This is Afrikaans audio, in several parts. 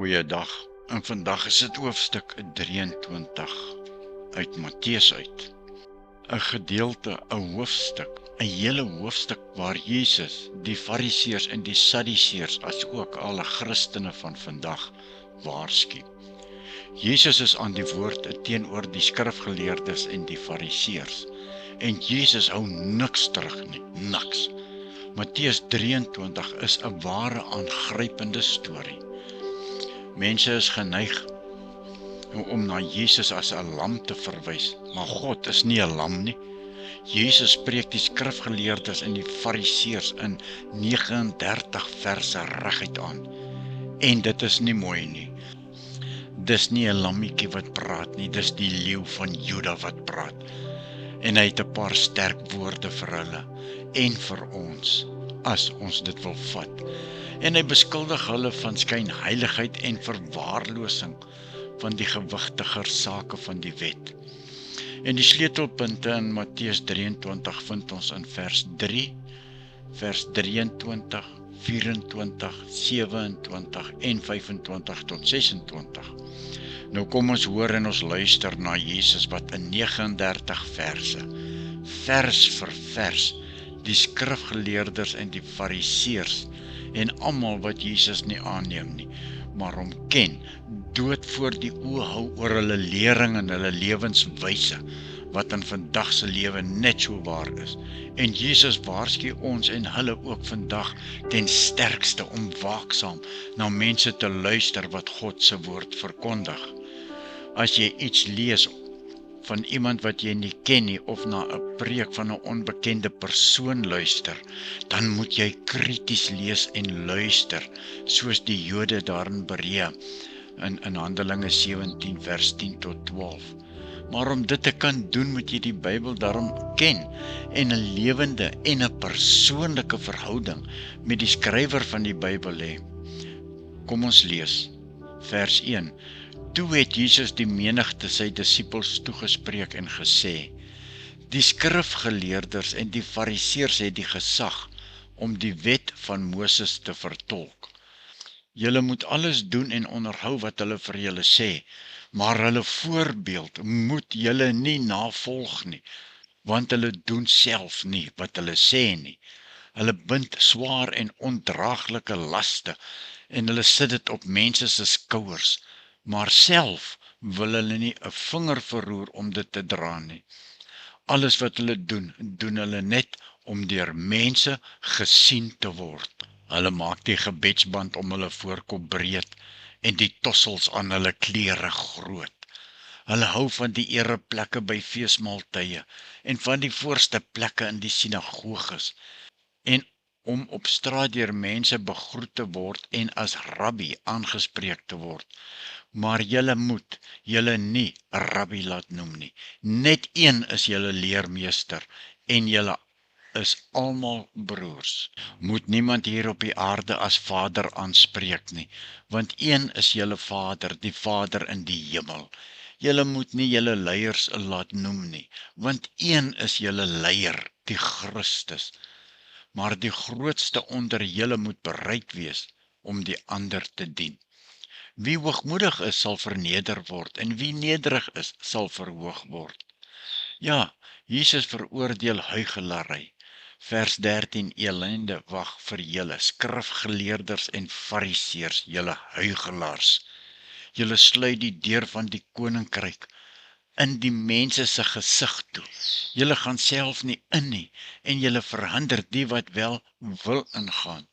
Goeiedag, en vandag is dit hoofstuk 23 uit Matteus uit. 'n gedeelte, 'n hoofstuk, 'n hele hoofstuk waar Jesus die Fariseërs en die Sadduseërs as ook alle Christene van vandag waarsku. Jesus is aan die woord teenoor die skrifgeleerdes en die Fariseërs, en Jesus hou niks terug nie, niks. Matteus 23 is 'n ware aangrypende storie. Mense is geneig om na Jesus as 'n lam te verwys, maar God is nie 'n lam nie. Jesus spreek die skrifgeleerdes en die Fariseërs in 39 verse reguit aan. En dit is nie mooi nie. Dis nie 'n lammetjie wat praat nie, dis die leeu van Juda wat praat. En hy het 'n paar sterk woorde vir hulle en vir ons, as ons dit wil vat. En hy beskuldig hulle van skynheiligheid en verwaarlosing van die gewigtiger sake van die wet. En die sleutelpunte in Matteus 23 vind ons in vers 3, vers 23, 24, 27 en 25 tot 26. Nou kom ons hoor en ons luister na Jesus wat in 39 verse, vers vir vers, die skrifgeleerders en die Fariseërs en almal wat Jesus nie aanneem nie, maar hom ken, dood voor die oë hou oor hulle lering en hulle lewenswyse, wat in vandag se lewe net so waar is. En Jesus waarsku ons en hulle ook vandag ten sterkste om waaksaam na mense te luister wat God se woord verkondig. As jy iets lees van iemand wat jy nie ken nie, of na 'n preek van 'n onbekende persoon luister, dan moet jy krities lees en luister, soos die Jode daar in Berea, in Handelinge 17 vers 10 tot 12. Maar om dit te kan doen, moet jy die Bybel daarom ken, en 'n lewende en 'n persoonlike verhouding met die skrywer van die Bybel hê. Kom ons lees, vers 1. Toe het Jesus die menigte sy disippels toegespreek en gesê: Die skrifgeleerders en die Fariseërs het die gesag om die wet van Moses te vertolk. Julle moet alles doen en onderhou wat hulle vir julle sê, maar hulle voorbeeld moet julle nie navolg nie, want hulle doen self nie wat hulle sê nie. Hulle bind swaar en ondraaglike laste en hulle sit dit op mense se skouers, maar self wil hulle nie 'n vinger verroer om dit te dra nie. Alles wat hulle doen, doen hulle net om deur mense gesien te word. Hulle maak die gebedsband om hulle voorkop breed en die tossels aan hulle klere groot. Hulle hou van die ereplekke by feesmaaltye en van die voorste plekke in die sinagoges en om op straat deur mense begroet te word en as rabbi aangespreek te word. Maar julle moet julle nie 'n rabbi laat noem nie. Net een is julle leermeester en julle is almal broers. Moet niemand hier op die aarde as Vader aanspreek nie, want een is julle Vader, die Vader in die hemel. Julle moet nie julle leiers laat noem nie, want een is julle leier, die Christus. Maar die grootste onder julle moet bereid wees om die ander te dien. Wie hoogmoedig is, sal verneder word, en wie nederig is, sal verhoog word. Ja, Jesus veroordeel huigelary. Vers 13, elende wag vir julle, skrifgeleerders en Fariseërs, julle huigelaars. Julle sluit die deur van die koninkryk in die mense se gesig toe. Julle gaan self nie in nie, en julle verhinder die wat wel wil ingaan.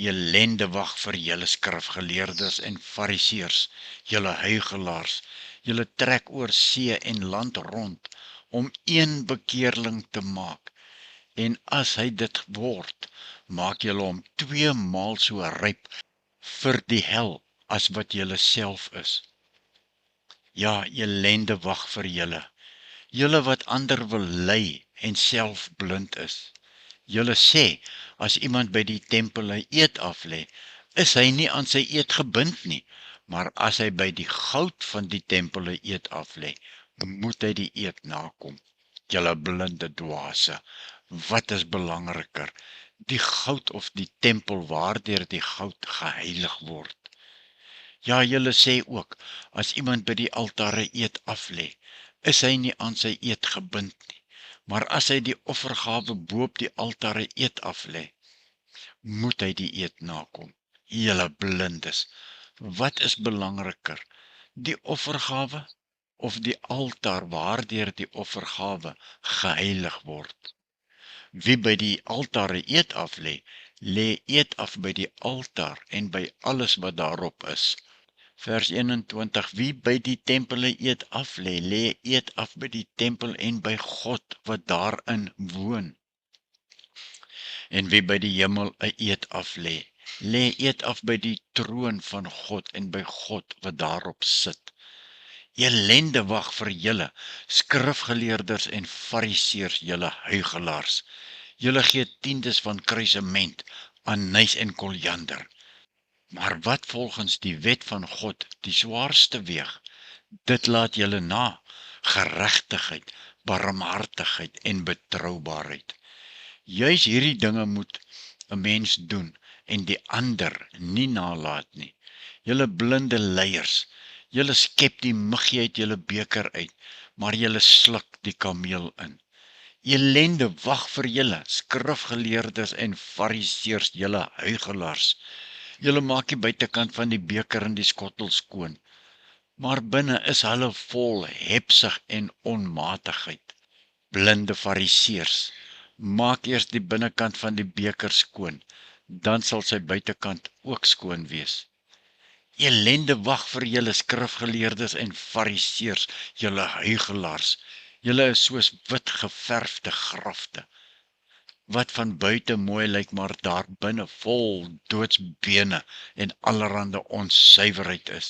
Elende wag vir julle skrifgeleerders en Fariseërs, julle huigelaars. Julle trek oor see en land rond om een bekeerling te maak. En as hy dit word, maak julle hom 2 maal so ryp vir die hel as wat julle self is. Ja, elende wag vir julle. Julle wat ander wil lei en self blind is. Julle sê, as iemand by die tempel 'n eed aflê, is hy nie aan sy eed gebind nie, maar as hy by die goud van die tempel 'n eed aflê, moet hy die eed nakom. Julle blinde dwaase, wat is belangriker, die goud of die tempel waardeur die goud geheilig word? Ja, julle sê ook, as iemand by die altare eet aflê, is hy nie aan sy eet gebind nie. Maar as hy die offergawe bo op die altare eet aflê, moet hy die eed nakom. Julle blindes, wat is belangriker, die offergawe of die altaar waardeur die offergawe geheilig word? Wie by die altare eed aflê, lê eed af by die altaar en by alles wat daarop is. Vers 21, wie by die tempel 'n eed aflê, lê eed af by die tempel en by God wat daarin woon. En wie by die hemel 'n eed aflê, lê eed af by die troon van God en by God wat daarop sit. Elende wag vir julle, skrifgeleerders en fariseërs, julle huigelaars. Julle gee tiendes van kruisement, anys en koljander. Maar wat volgens die wet van God die swaarste weeg, dit laat julle na, geregtigheid, barmhartigheid en betroubaarheid. Juis hierdie dinge moet 'n mens doen en die ander nie nalat nie. Julle blinde leiers, julle skep die muggie uit julle beker uit, maar julle sluk die kameel in. Elende wag vir julle, skrifgeleerdes en fariseërs, julle huigelaars. Julle maak die buitekant van die beker en die skottel skoon, maar binne is hulle vol hepsig en onmatigheid. Blinde fariseërs, maak eers die binnekant van die beker skoon, dan sal sy buitekant ook skoon wees. Elende wag vir julle skrifgeleerdes en fariseërs, julle huigelaars. Julle is soos wit geverfde grafte, wat van buite mooi lyk, maar daar binne vol doodsbene en allerhande onsuiverheid is.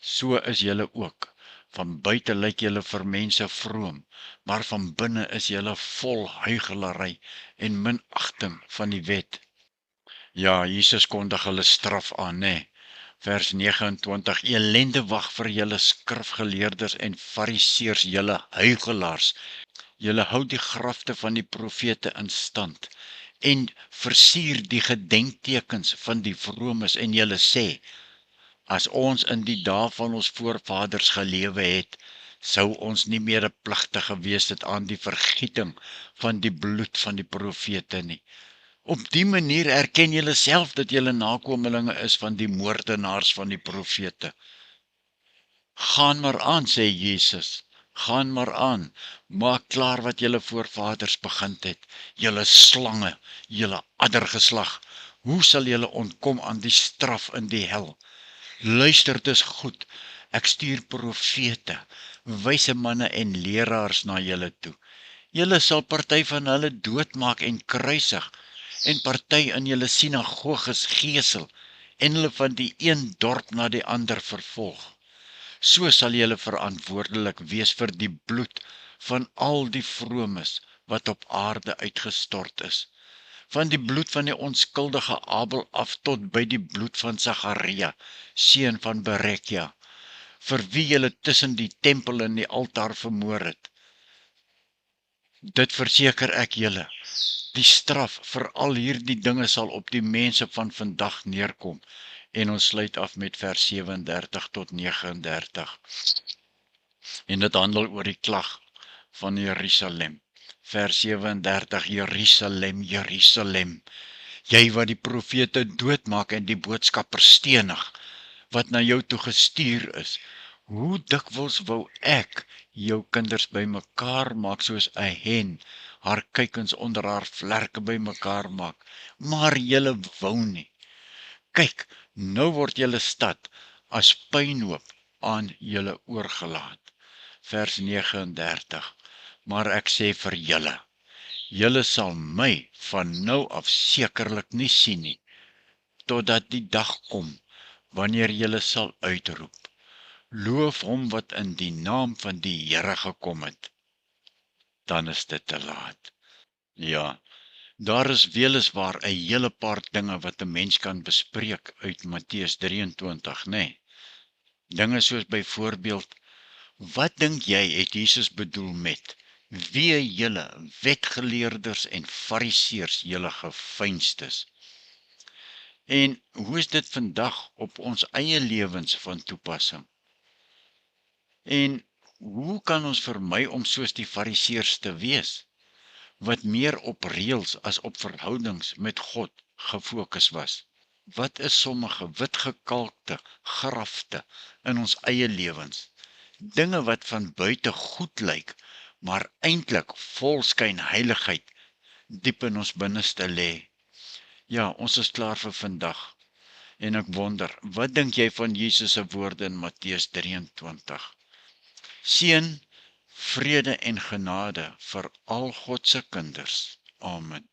So is julle ook. Van buite lyk julle vir mense vroom, maar van binne is julle vol huigelary en minagting van die wet. Ja, Jesus kondig hulle straf aan, né? Vers 29, elende wag vir julle skrifgeleerders en fariseërs, julle huigelaars. Julle hou die grafte van die profete in stand en versier die gedenktekens van die vromes en julle sê, as ons in die dae van ons voorvaders gelewe het, sou ons nie meer 'n pligtig gewees het aan die vergieting van die bloed van die profete nie. Op die manier erken julle self dat julle nakomelinge is van die moordenaars van die profete. Gaan maar aan, sê Jesus, gaan maar aan, maak klaar wat julle voorvaders begin het, julle slange, julle addergeslag, hoe sal julle ontkom aan die straf in die hel? Luister dus goed, ek stuur profete, wyse manne en leraars na julle toe. Julle sal party van hulle doodmaak en kruisig, en party in julle sinagoges gesel, en hulle van die een dorp na die ander vervolg. So sal julle verantwoordelik wees vir die bloed van al die vromes wat op aarde uitgestort is. Van die bloed van die onskuldige Abel af tot by die bloed van Sagaria, seun van Berekia, vir wie julle tussen die tempel en die altaar vermoor het. Dit verseker ek julle, die straf vir al hierdie dinge sal op die mense van vandag neerkom. En ons sluit af met vers 37 tot 39. En dit handel oor die klag van Jerusalem. Vers 37, Jerusalem, Jerusalem, jy wat die profete doodmaak en die boodskappers stenig, wat na jou toe gestuur is. Hoe dikwels wou ek jou kinders bymekaar maak soos 'n hen, haar kuikens onder haar vlerke bymekaar maak, maar julle wou nie. Kyk, nou word julle stad as puinhoop aan julle oorgelaat. Vers 39, maar ek sê vir julle, julle sal my van nou af sekerlik nie sien nie, totdat die dag kom, wanneer julle sal uitroep, loof hom wat in die naam van die Here gekom het. Dan is dit te laat. Ja, daar is weliswaar 'n hele paar dinge wat 'n mens kan bespreek uit Matteus 23, né? Dinge soos byvoorbeeld, wat dink jy het Jesus bedoel met, wee julle wetgeleerders en fariseërs, julle geveinstes? En hoe is dit vandag op ons eie lewens van toepassing? En hoe kan ons vermy om soos die Fariseërs te wees, wat meer op reëls as op verhoudings met God gefokus was? Wat is sommige witgekalkte grafte in ons eie lewens? Dinge wat van buite goed lyk, maar eintlik vol skynheiligheid diep in ons binneste lê. Ja, ons is klaar vir vandag. En ek wonder, wat dink jy van Jesus se woorde in Matteus 23? Seën, vrede en genade vir al God se kinders. Amen.